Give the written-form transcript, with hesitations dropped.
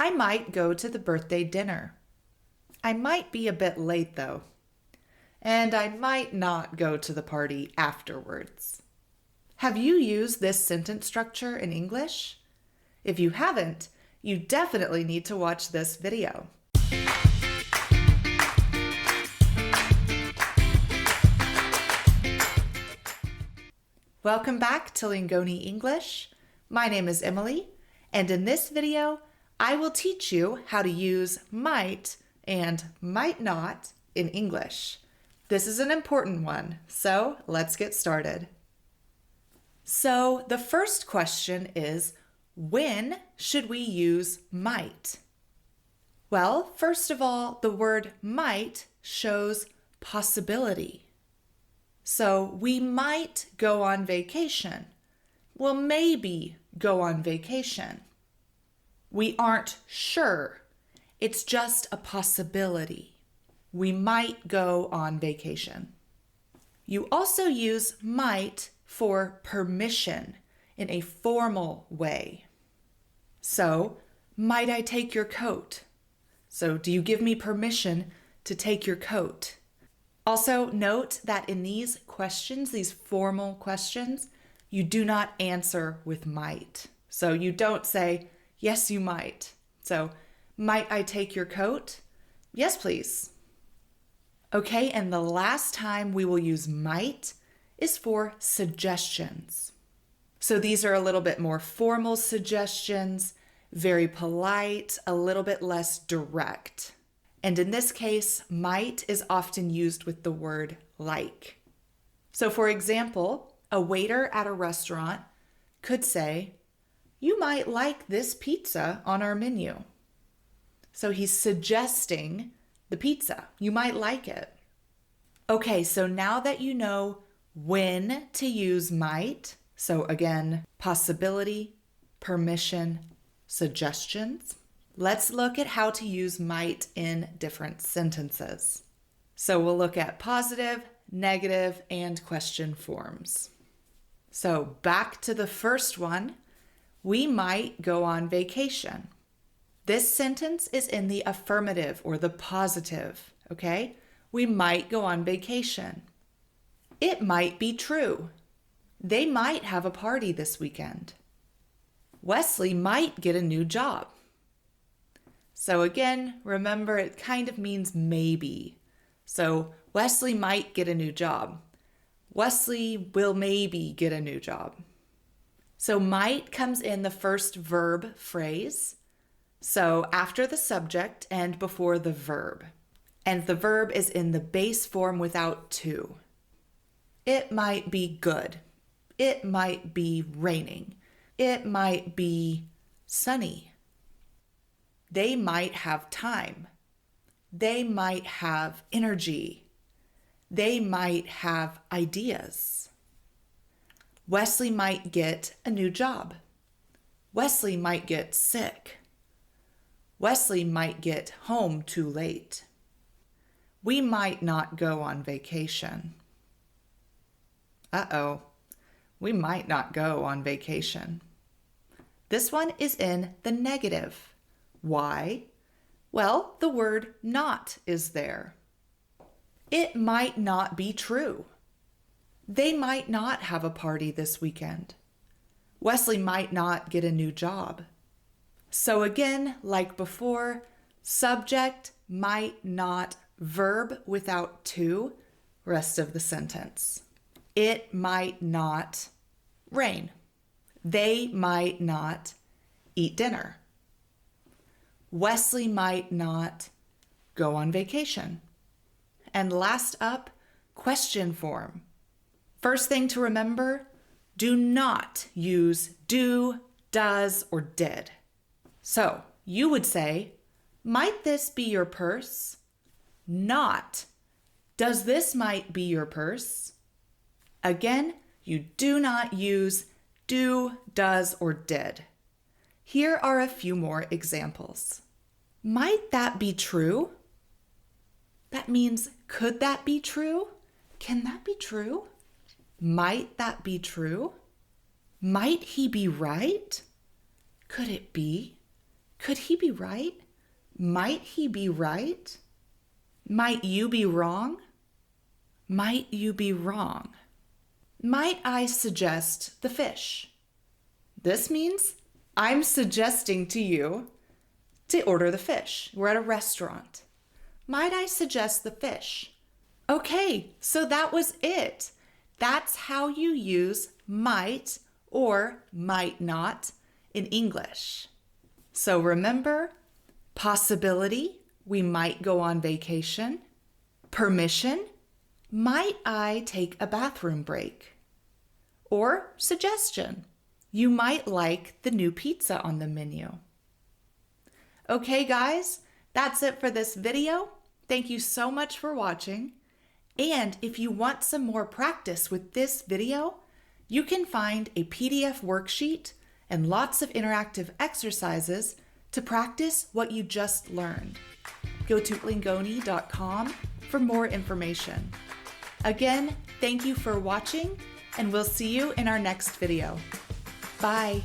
I might go to the birthday dinner. I might be a bit late though. And I might not go to the party afterwards. Have you used this sentence structure in English? If you haven't, you definitely need to watch this video. Welcome back to Lingoni English. My name is Emily, and in this video, I will teach you how to use might and might not in English. This is an important one, so let's get started. So the first question is, when should we use might? Well, first of all, the word might shows possibility. So we might go on vacation. We'll maybe go on vacation. We aren't sure. It's just a possibility. We might go on vacation. You also use might for permission in a formal way. So, might I take your coat? So, do you give me permission to take your coat? Also, note that in these questions, these formal questions, you do not answer with might. So you don't say, yes, you might. So, might I take your coat? Yes, please. Okay, and the last time we will use might is for suggestions. So these are a little bit more formal suggestions, very polite, a little bit less direct. And in this case, might is often used with the word like. So for example, a waiter at a restaurant could say, you might like this pizza on our menu. So he's suggesting the pizza. You might like it. Okay, so now that you know when to use might, so again, possibility, permission, suggestions, let's look at how to use might in different sentences. So we'll look at positive, negative, and question forms. So back to the first one, we might go on vacation. This sentence is in the affirmative or the positive, okay? We might go on vacation. It might be true. They might have a party this weekend. Wesley might get a new job. So again, remember it kind of means maybe. So Wesley might get a new job. Wesley will maybe get a new job. So might comes in the first verb phrase. So after the subject and before the verb. And the verb is in the base form without to. It might be good. It might be raining. It might be sunny. They might have time. They might have energy. They might have ideas. Wesley might get a new job. Wesley might get sick. Wesley might get home too late. We might not go on vacation. Uh-oh, we might not go on vacation. This one is in the negative. Why? Well, the word not is there. It might not be true. They might not have a party this weekend. Wesley might not get a new job. So again, like before, subject, might not, verb without to, rest of the sentence. It might not rain. They might not eat dinner. Wesley might not go on vacation. And last up, question form. First thing to remember, do not use do, does, or did. So you would say, might this be your purse? Not, does this might be your purse? Again, you do not use do, does, or did. Here are a few more examples. Might that be true? That means, could that be true? Can that be true? Might that be true? Might he be right? Could it be? Could he be right? Might he be right? Might you be wrong? Might you be wrong? Might I suggest the fish? This means I'm suggesting to you to order the fish. We're at a restaurant. Might I suggest the fish? Okay, so that was it. That's how you use might or might not in English. So remember, possibility, we might go on vacation. Permission, might I take a bathroom break? Or suggestion, you might like the new pizza on the menu. Okay, guys, that's it for this video. Thank you so much for watching. And if you want some more practice with this video, you can find a PDF worksheet and lots of interactive exercises to practice what you just learned. Go to lingoni.com for more information. Again, thank you for watching, and we'll see you in our next video. Bye.